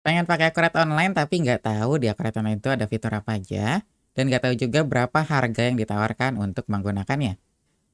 Pengen pakai Akurat Online tapi nggak tahu di Akurat Online itu ada fitur apa aja, dan nggak tahu juga berapa harga yang ditawarkan untuk menggunakannya.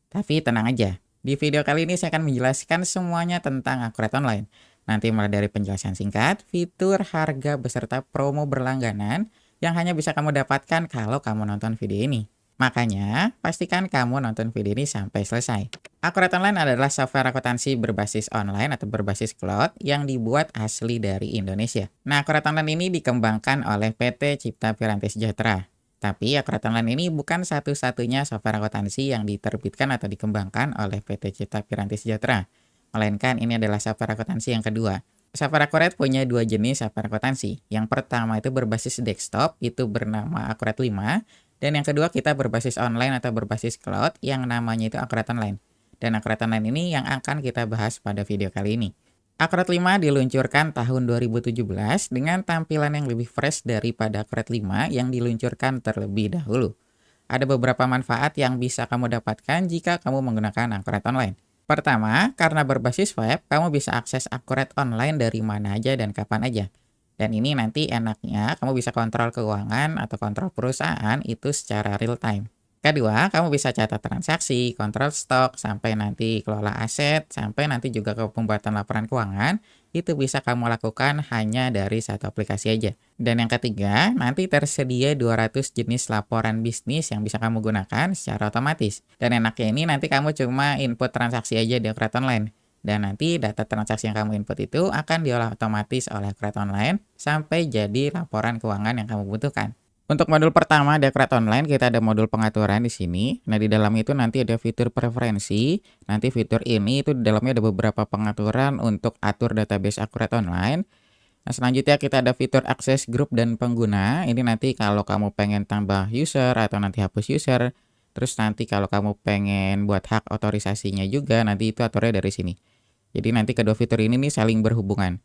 Tapi tenang aja, di video kali ini saya akan menjelaskan semuanya tentang Akurat Online. Nanti mulai dari penjelasan singkat, fitur, harga, beserta promo berlangganan yang hanya bisa kamu dapatkan kalau kamu nonton video ini. Makanya, pastikan kamu nonton video ini sampai selesai. Akurat Online adalah software akuntansi berbasis online atau berbasis cloud yang dibuat asli dari Indonesia. Nah, Akurat Online ini dikembangkan oleh PT Cipta Piranti Sejahtera. Tapi Akurat Online ini bukan satu-satunya software akuntansi yang diterbitkan atau dikembangkan oleh PT Cipta Piranti Sejahtera. Melainkan ini adalah software akuntansi yang kedua. Software Akurat punya dua jenis software akuntansi. Yang pertama itu berbasis desktop, itu bernama Akurat 5. Dan yang kedua kita berbasis online atau berbasis cloud yang namanya itu Akurat Online. Dan Akurat Online ini yang akan kita bahas pada video kali ini. Akurat 5 diluncurkan tahun 2017 dengan tampilan yang lebih fresh daripada Akurat 5 yang diluncurkan terlebih dahulu. Ada beberapa manfaat yang bisa kamu dapatkan jika kamu menggunakan Akurat Online. Pertama, karena berbasis web, kamu bisa akses Akurat Online dari mana aja dan kapan aja. Dan ini nanti enaknya kamu bisa kontrol keuangan atau kontrol perusahaan itu secara real time. Kedua, kamu bisa catat transaksi, kontrol stok, sampai nanti kelola aset, sampai nanti juga ke pembuatan laporan keuangan, itu bisa kamu lakukan hanya dari satu aplikasi aja. Dan yang ketiga, nanti tersedia 200 jenis laporan bisnis yang bisa kamu gunakan secara otomatis. Dan enaknya ini nanti kamu cuma input transaksi aja di Akurat Online. Dan nanti data transaksi yang kamu input itu akan diolah otomatis oleh Akurat Online sampai jadi laporan keuangan yang kamu butuhkan. Untuk modul pertama di Akurat Online kita ada modul pengaturan di sini. Nah, di dalam itu nanti ada fitur preferensi. Nanti fitur ini itu di dalamnya ada beberapa pengaturan untuk atur database Akurat Online. Nah, selanjutnya kita ada fitur akses grup dan pengguna. Ini nanti kalau kamu pengen tambah user atau nanti hapus user. Terus nanti kalau kamu pengen buat hak otorisasinya juga, nanti itu aturnya dari sini. Jadi nanti kedua fitur ini nih saling berhubungan.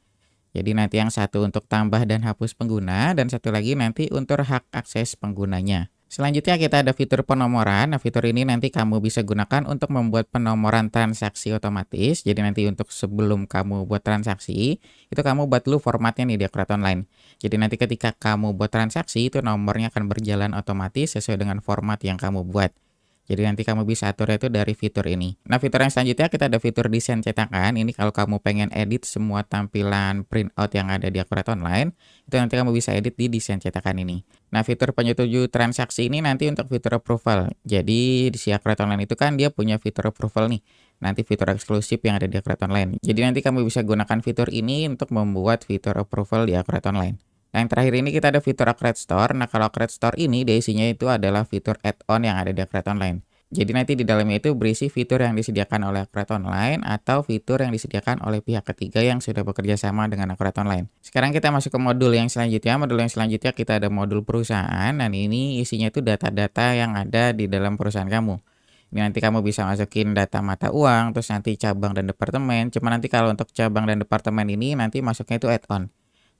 Jadi nanti yang satu untuk tambah dan hapus pengguna, dan satu lagi nanti untuk hak akses penggunanya. Selanjutnya kita ada fitur penomoran. Nah, fitur ini nanti kamu bisa gunakan untuk membuat penomoran transaksi otomatis. Jadi nanti untuk sebelum kamu buat transaksi, itu kamu buat dulu formatnya nih di Akurat Online. Jadi nanti ketika kamu buat transaksi, itu nomornya akan berjalan otomatis sesuai dengan format yang kamu buat. Jadi nanti kamu bisa atur itu dari fitur ini. Nah, fitur yang selanjutnya kita ada fitur desain cetakan. Ini kalau kamu pengen edit semua tampilan printout yang ada di Akurat Online, itu nanti kamu bisa edit di desain cetakan ini. Nah, fitur penyetuju transaksi ini nanti untuk fitur approval. Jadi di si Akurat Online itu kan dia punya fitur approval nih. Nanti fitur eksklusif yang ada di Akurat Online. Jadi nanti kamu bisa gunakan fitur ini untuk membuat fitur approval di Akurat Online. Nah, yang terakhir ini kita ada fitur Akurat Store. Nah, kalau Akurat Store ini dia isinya itu adalah fitur add-on yang ada di Akurat Online. Jadi nanti di dalamnya itu berisi fitur yang disediakan oleh Akurat Online atau fitur yang disediakan oleh pihak ketiga yang sudah bekerja sama dengan Akurat Online. Sekarang kita masuk ke modul yang selanjutnya. Modul yang selanjutnya kita ada modul perusahaan. Dan ini isinya itu data-data yang ada di dalam perusahaan kamu. Ini nanti kamu bisa masukin data mata uang, terus nanti cabang dan departemen. Cuma nanti kalau untuk cabang dan departemen ini nanti masuknya itu add-on.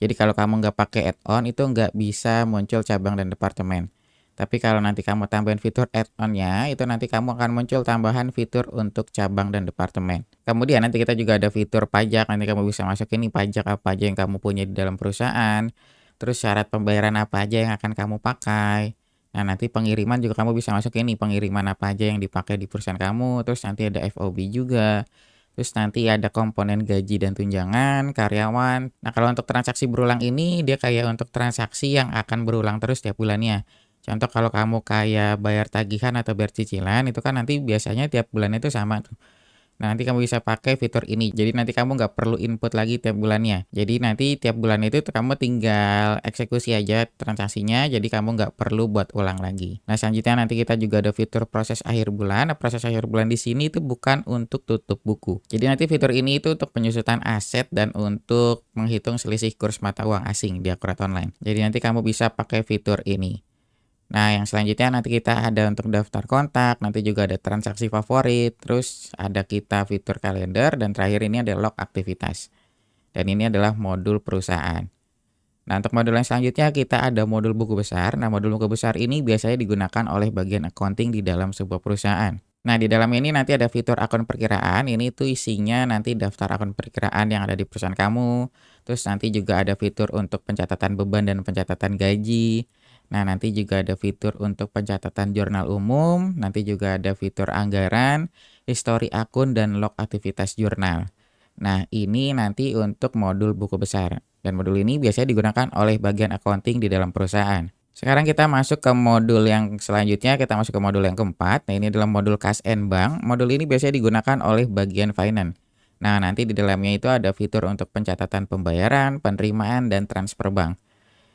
Jadi kalau kamu nggak pakai add-on itu nggak bisa muncul cabang dan departemen. Tapi kalau nanti kamu tambahin fitur add-on-nya, itu nanti kamu akan muncul tambahan fitur untuk cabang dan departemen. Kemudian nanti kita juga ada fitur pajak, nanti kamu bisa masukin nih pajak apa aja yang kamu punya di dalam perusahaan. Terus syarat pembayaran apa aja yang akan kamu pakai. Nah, nanti pengiriman juga kamu bisa masukin nih pengiriman apa aja yang dipakai di perusahaan kamu. Terus nanti ada FOB juga. Terus nanti ada komponen gaji dan tunjangan, karyawan. Nah, kalau untuk transaksi berulang ini, dia kayak untuk transaksi yang akan berulang terus tiap bulannya. Contoh kalau kamu kayak bayar tagihan atau bayar cicilan, itu kan nanti biasanya tiap bulan itu sama tuh. Nah, nanti kamu bisa pakai fitur ini. Jadi nanti kamu nggak perlu input lagi tiap bulannya. Jadi nanti tiap bulan itu kamu tinggal eksekusi aja transaksinya. Jadi kamu nggak perlu buat ulang lagi. Nah, selanjutnya nanti kita juga ada fitur proses akhir bulan. Nah, proses akhir bulan di sini itu bukan untuk tutup buku. Jadi nanti fitur ini itu untuk penyusutan aset dan untuk menghitung selisih kurs mata uang asing di Akurat Online. Jadi nanti kamu bisa pakai fitur ini. Nah, yang selanjutnya nanti kita ada untuk daftar kontak, nanti juga ada transaksi favorit, terus ada kita fitur kalender, dan terakhir ini ada log aktivitas. Dan ini adalah modul perusahaan. Nah, untuk modul yang selanjutnya kita ada modul buku besar. Nah, modul buku besar ini biasanya digunakan oleh bagian accounting di dalam sebuah perusahaan. Nah, di dalam ini nanti ada fitur akun perkiraan, ini tuh isinya nanti daftar akun perkiraan yang ada di perusahaan kamu, terus nanti juga ada fitur untuk pencatatan beban dan pencatatan gaji. Nah, nanti juga ada fitur untuk pencatatan jurnal umum, nanti juga ada fitur anggaran, histori akun, dan log aktivitas jurnal. Nah, ini nanti untuk modul buku besar, dan modul ini biasanya digunakan oleh bagian accounting di dalam perusahaan. Sekarang kita masuk ke modul yang selanjutnya, kita masuk ke modul yang keempat. Nah, ini adalah modul Kas and Bank. Modul ini biasanya digunakan oleh bagian finance. Nah, nanti di dalamnya itu ada fitur untuk pencatatan pembayaran, penerimaan, dan transfer bank.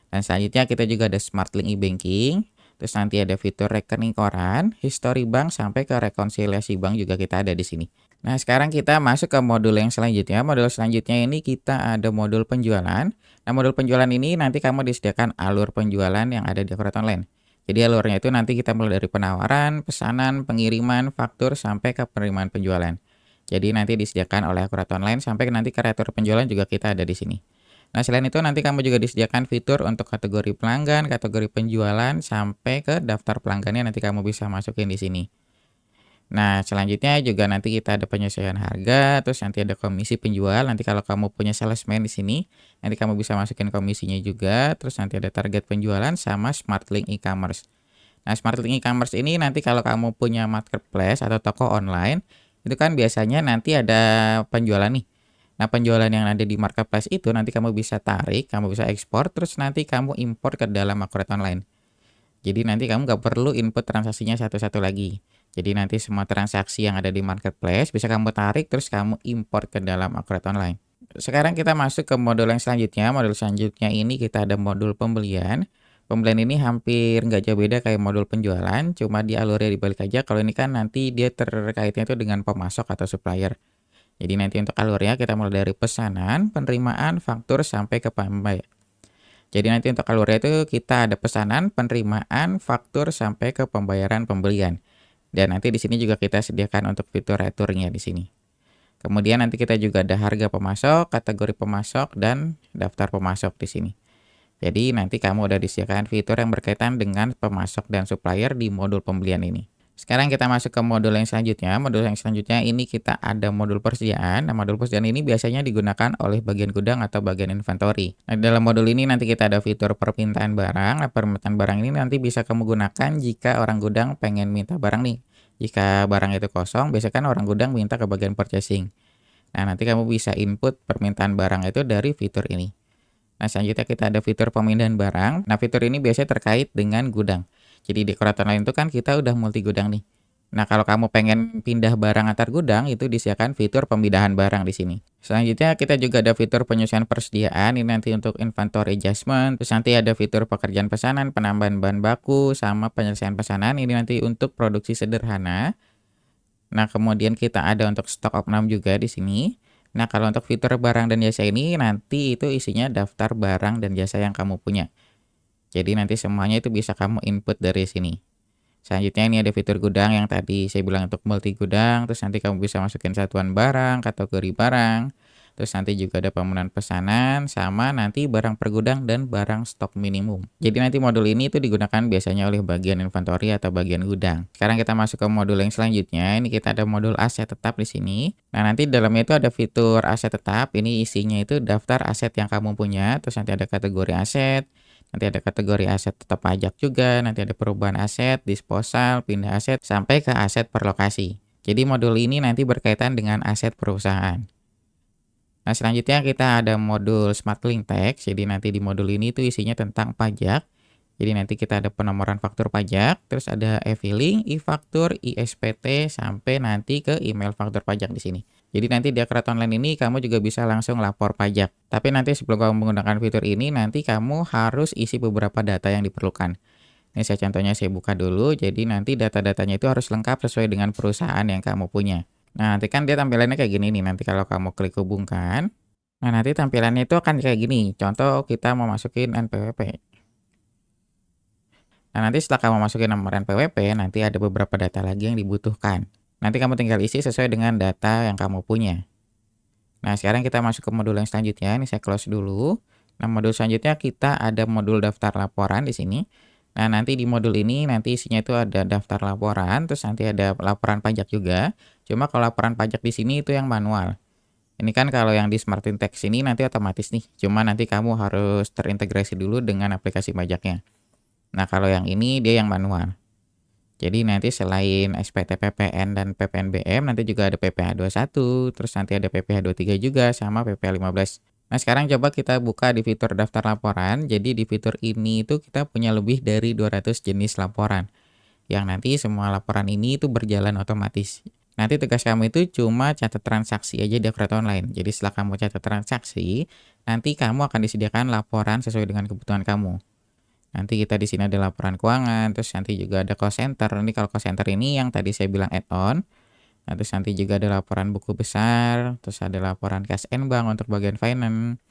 Dan selanjutnya kita juga ada Smart Link e-banking. Terus nanti ada fitur rekening koran, history bank, sampai ke rekonsiliasi bank juga kita ada di sini. Nah, sekarang kita masuk ke modul yang selanjutnya. Modul selanjutnya ini kita ada modul penjualan. Nah, modul penjualan ini nanti kamu disediakan alur penjualan yang ada di Aquaret Online. Jadi alurnya itu nanti kita mulai dari penawaran, pesanan, pengiriman, faktur, sampai ke penerimaan penjualan. Jadi nanti disediakan oleh Aquaret Online sampai nanti ke reatur penjualan juga kita ada di sini. Nah, selain itu nanti kamu juga disediakan fitur untuk kategori pelanggan, kategori penjualan, sampai ke daftar pelanggannya nanti kamu bisa masukin di sini. Nah, selanjutnya juga nanti kita ada penyesuaian harga, terus nanti ada komisi penjual. Nanti kalau kamu punya salesman di sini, nanti kamu bisa masukin komisinya juga. Terus nanti ada target penjualan sama Smart Link e-commerce. Nah, Smart Link e-commerce ini nanti kalau kamu punya marketplace atau toko online, itu kan biasanya nanti ada penjualan nih. Nah, penjualan yang ada di marketplace itu nanti kamu bisa tarik, kamu bisa ekspor, terus nanti kamu import ke dalam Aquaret Online. Jadi nanti kamu nggak perlu input transaksinya satu-satu lagi. Jadi nanti semua transaksi yang ada di marketplace bisa kamu tarik terus kamu import ke dalam Aquaret Online. Sekarang kita masuk ke modul yang selanjutnya. Modul selanjutnya ini kita ada modul pembelian. Pembelian ini hampir nggak jauh beda kayak modul penjualan, cuma di alurnya dibalik aja. Kalau ini kan nanti dia terkaitnya itu dengan pemasok atau supplier. Jadi nanti untuk alurnya kita mulai dari pesanan, penerimaan, faktur, sampai ke pembayaran. Jadi nanti untuk alurnya itu kita ada pesanan, penerimaan, faktur, sampai ke pembayaran pembelian. Dan nanti di sini juga kita sediakan untuk fitur returnya di sini. Kemudian nanti kita juga ada harga pemasok, kategori pemasok, dan daftar pemasok di sini. Jadi nanti kamu udah disediakan fitur yang berkaitan dengan pemasok dan supplier di modul pembelian ini. Sekarang kita masuk ke modul yang selanjutnya. Modul yang selanjutnya ini kita ada modul persediaan. Nah, modul persediaan ini biasanya digunakan oleh bagian gudang atau bagian inventory. Nah, di dalam modul ini nanti kita ada fitur permintaan barang. Nah, permintaan barang ini nanti bisa kamu gunakan jika orang gudang pengen minta barang nih. Jika barang itu kosong, biasanya kan orang gudang minta ke bagian purchasing. Nah, nanti kamu bisa input permintaan barang itu dari fitur ini. Nah, selanjutnya kita ada fitur pemindahan barang. Nah, fitur ini biasanya terkait dengan gudang. Jadi di Aquaret Online itu kan kita udah multi gudang nih. Nah, kalau kamu pengen pindah barang antar gudang, itu disediakan fitur pemindahan barang di sini. Selanjutnya kita juga ada fitur penyusuan persediaan, ini nanti untuk inventory adjustment. Terus nanti ada fitur pekerjaan pesanan, penambahan bahan baku, sama penyelesaian pesanan, ini nanti untuk produksi sederhana. Nah, kemudian kita ada untuk stock of name juga di sini. Nah, kalau untuk fitur barang dan jasa ini nanti itu isinya daftar barang dan jasa yang kamu punya. Jadi nanti semuanya itu bisa kamu input dari sini. Selanjutnya ini ada fitur gudang yang tadi saya bilang untuk multi gudang, terus nanti kamu bisa masukin satuan barang, kategori barang, terus nanti juga ada pemenuhan pesanan, sama nanti barang per gudang dan barang stok minimum. Jadi nanti modul ini itu digunakan biasanya oleh bagian inventory atau bagian gudang. Sekarang kita masuk ke modul yang selanjutnya, ini kita ada modul aset tetap di sini. Nah, nanti di dalamnya itu ada fitur aset tetap, ini isinya itu daftar aset yang kamu punya, terus nanti ada kategori aset, nanti ada kategori aset tetap pajak juga, nanti ada perubahan aset, disposal, pindah aset, sampai ke aset per lokasi. Jadi modul ini nanti berkaitan dengan aset perusahaan. Nah, selanjutnya kita ada modul Smart Link Tax. Jadi nanti di modul ini tuh isinya tentang pajak. Jadi nanti kita ada penomoran faktur pajak, terus ada e-filing, e-faktur, e-SPT, sampai nanti ke email faktur pajak di sini. Jadi nanti di Aquaret Online ini kamu juga bisa langsung lapor pajak. Tapi nanti sebelum kamu menggunakan fitur ini, nanti kamu harus isi beberapa data yang diperlukan. Ini saya buka dulu. Jadi nanti data-datanya itu harus lengkap sesuai dengan perusahaan yang kamu punya. Nah, nanti kan dia tampilannya kayak gini nih. Nanti kalau kamu klik hubungkan, nah nanti tampilannya itu akan kayak gini. Contoh kita mau masukin NPWP. Nah, nanti setelah kamu masukin nomor NPWP, nanti ada beberapa data lagi yang dibutuhkan. Nanti kamu tinggal isi sesuai dengan data yang kamu punya. Nah, sekarang kita masuk ke modul yang selanjutnya. Ini saya close dulu. Nah, modul selanjutnya kita ada modul daftar laporan di sini. Nah, nanti di modul ini nanti isinya itu ada daftar laporan, terus nanti ada laporan pajak juga. Cuma kalau laporan pajak di sini itu yang manual. Ini kan kalau yang di Smart Intex ini nanti otomatis nih, cuma nanti kamu harus terintegrasi dulu dengan aplikasi pajaknya. Nah, kalau yang ini dia yang manual. Jadi nanti selain SPT PPN dan PPNBM, nanti juga ada PPh 21, terus nanti ada PPh 23 juga, sama PPh 15. Nah, sekarang coba kita buka di fitur daftar laporan. Jadi di fitur ini itu kita punya lebih dari 200 jenis laporan. Yang nanti semua laporan ini itu berjalan otomatis. Nanti tugas kamu itu cuma catat transaksi aja di Akrobat Online. Jadi setelah kamu catat transaksi, nanti kamu akan disediakan laporan sesuai dengan kebutuhan kamu. Nanti kita di sini ada laporan keuangan, terus nanti juga ada cost center. Ini kalau cost center ini yang tadi saya bilang add-on. Nah, terus nanti juga ada laporan buku besar, terus ada laporan cash and bank untuk bagian finance.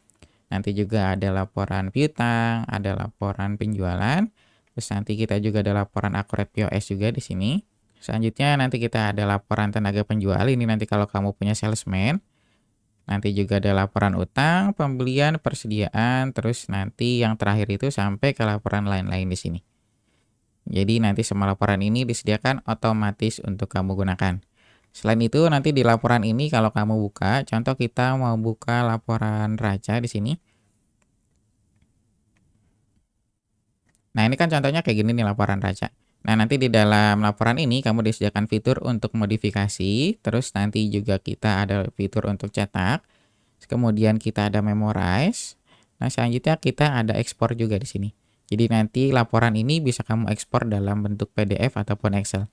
Nanti juga ada laporan piutang, ada laporan penjualan. Terus nanti kita juga ada laporan akurat POS juga di sini. Selanjutnya nanti kita ada laporan tenaga penjual. Ini nanti kalau kamu punya salesman. Nanti juga ada laporan utang, pembelian, persediaan, terus nanti yang terakhir itu sampai ke laporan lain-lain di sini. Jadi nanti semua laporan ini disediakan otomatis untuk kamu gunakan. Selain itu nanti di laporan ini kalau kamu buka, contoh kita mau buka laporan raca di sini. Nah, ini kan contohnya kayak gini nih laporan raca. Nah, nanti di dalam laporan ini kamu disediakan fitur untuk modifikasi, terus nanti juga kita ada fitur untuk cetak, kemudian kita ada memorize. Nah, selanjutnya kita ada ekspor juga di sini. Jadi nanti laporan ini bisa kamu ekspor dalam bentuk PDF ataupun Excel.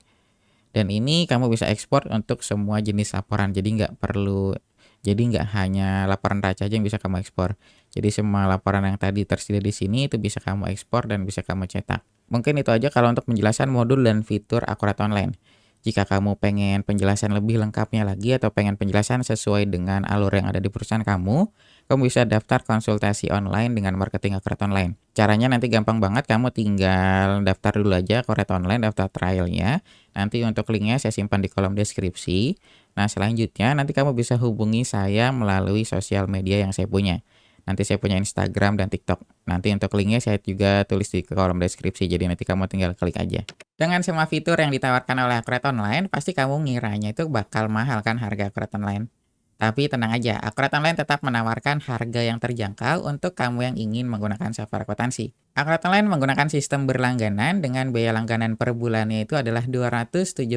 Dan ini kamu bisa ekspor untuk semua jenis laporan. Jadi nggak hanya laporan raca aja yang bisa kamu ekspor. Jadi semua laporan yang tadi tersedia di sini itu bisa kamu ekspor dan bisa kamu cetak. Mungkin itu aja kalau untuk menjelaskan modul dan fitur Akrobat Online. Jika kamu pengen penjelasan lebih lengkapnya lagi atau pengen penjelasan sesuai dengan alur yang ada di perusahaan kamu bisa daftar konsultasi online dengan marketing Akrobat Online. Caranya nanti gampang banget, kamu tinggal daftar dulu aja Akrobat Online, daftar trialnya. Nanti untuk linknya saya simpan di kolom deskripsi. Nah, selanjutnya nanti kamu bisa hubungi saya melalui sosial media yang saya punya. Nanti saya punya Instagram dan TikTok. Nanti untuk linknya saya juga tulis di kolom deskripsi, jadi nanti kamu tinggal klik aja. Dengan semua fitur yang ditawarkan oleh Akrobat Online, pasti kamu ngiranya itu bakal mahal kan harga Akrobat Online. Tapi tenang aja, Akrobat Online tetap menawarkan harga yang terjangkau untuk kamu yang ingin menggunakan software akuntansi. Akrobat Online menggunakan sistem berlangganan dengan biaya langganan per bulannya itu adalah 277.500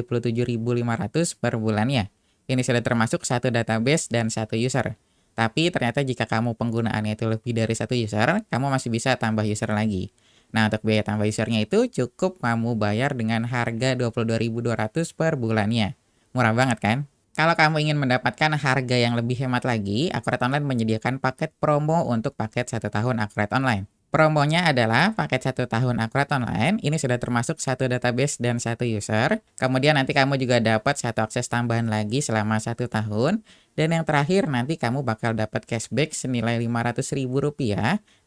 per bulannya. Ini sudah termasuk satu database dan satu user. Tapi ternyata jika kamu penggunaannya itu lebih dari satu user, kamu masih bisa tambah user lagi. Nah, untuk biaya tambah usernya itu cukup kamu bayar dengan harga 22.200 per bulannya. Murah banget kan? Kalau kamu ingin mendapatkan harga yang lebih hemat lagi, Akrobat Online menyediakan paket promo untuk paket 1 tahun Akrobat Online. Promonya adalah paket 1 tahun Akrobat Online, ini sudah termasuk satu database dan satu user. Kemudian nanti kamu juga dapat satu akses tambahan lagi selama 1 tahun. Dan yang terakhir nanti kamu bakal dapat cashback senilai Rp500.000,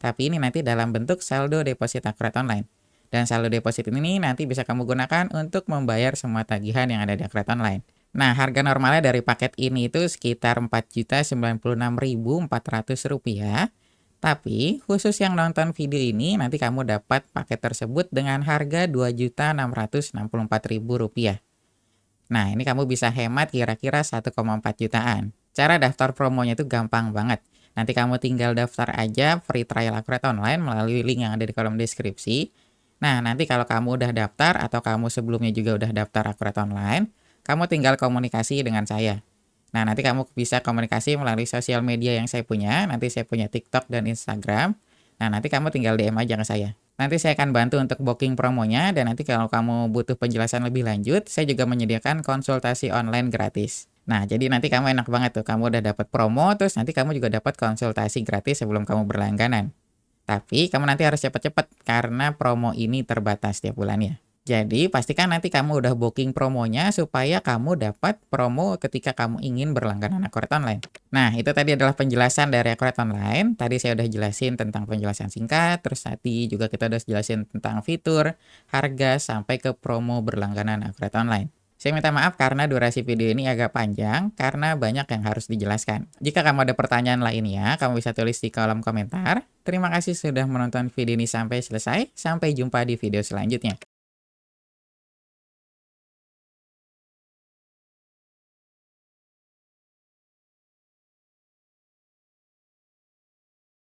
tapi ini nanti dalam bentuk saldo deposit Akrobat Online. Dan saldo deposit ini nanti bisa kamu gunakan untuk membayar semua tagihan yang ada di Akrobat Online. Nah, harga normalnya dari paket ini itu sekitar Rp4.096.400. Tapi khusus yang nonton video ini nanti kamu dapat paket tersebut dengan harga Rp2.664.000. Nah, ini kamu bisa hemat kira-kira 1,4 jutaan. Cara daftar promonya itu gampang banget. Nanti kamu tinggal daftar aja free trial Akrobat Online melalui link yang ada di kolom deskripsi. Nah, nanti kalau kamu udah daftar atau kamu sebelumnya juga udah daftar Akrobat Online, kamu tinggal komunikasi dengan saya. Nah, nanti kamu bisa komunikasi melalui sosial media yang saya punya. Nanti saya punya TikTok dan Instagram. Nah, nanti kamu tinggal DM aja ke saya. Nanti saya akan bantu untuk booking promonya, dan nanti kalau kamu butuh penjelasan lebih lanjut, saya juga menyediakan konsultasi online gratis. Nah, jadi nanti kamu enak banget tuh, kamu udah dapat promo, terus nanti kamu juga dapat konsultasi gratis sebelum kamu berlangganan. Tapi kamu nanti harus cepat-cepat karena promo ini terbatas tiap bulannya. Jadi pastikan nanti kamu udah booking promonya supaya kamu dapat promo ketika kamu ingin berlangganan Akrobat Online. Nah, itu tadi adalah penjelasan dari Akrobat Online. Tadi saya udah jelasin tentang penjelasan singkat, terus tadi juga kita udah jelasin tentang fitur, harga, sampai ke promo berlangganan Akrobat Online. Saya minta maaf karena durasi video ini agak panjang karena banyak yang harus dijelaskan. Jika kamu ada pertanyaan lainnya, kamu bisa tulis di kolom komentar. Terima kasih sudah menonton video ini sampai selesai. Sampai jumpa di video selanjutnya.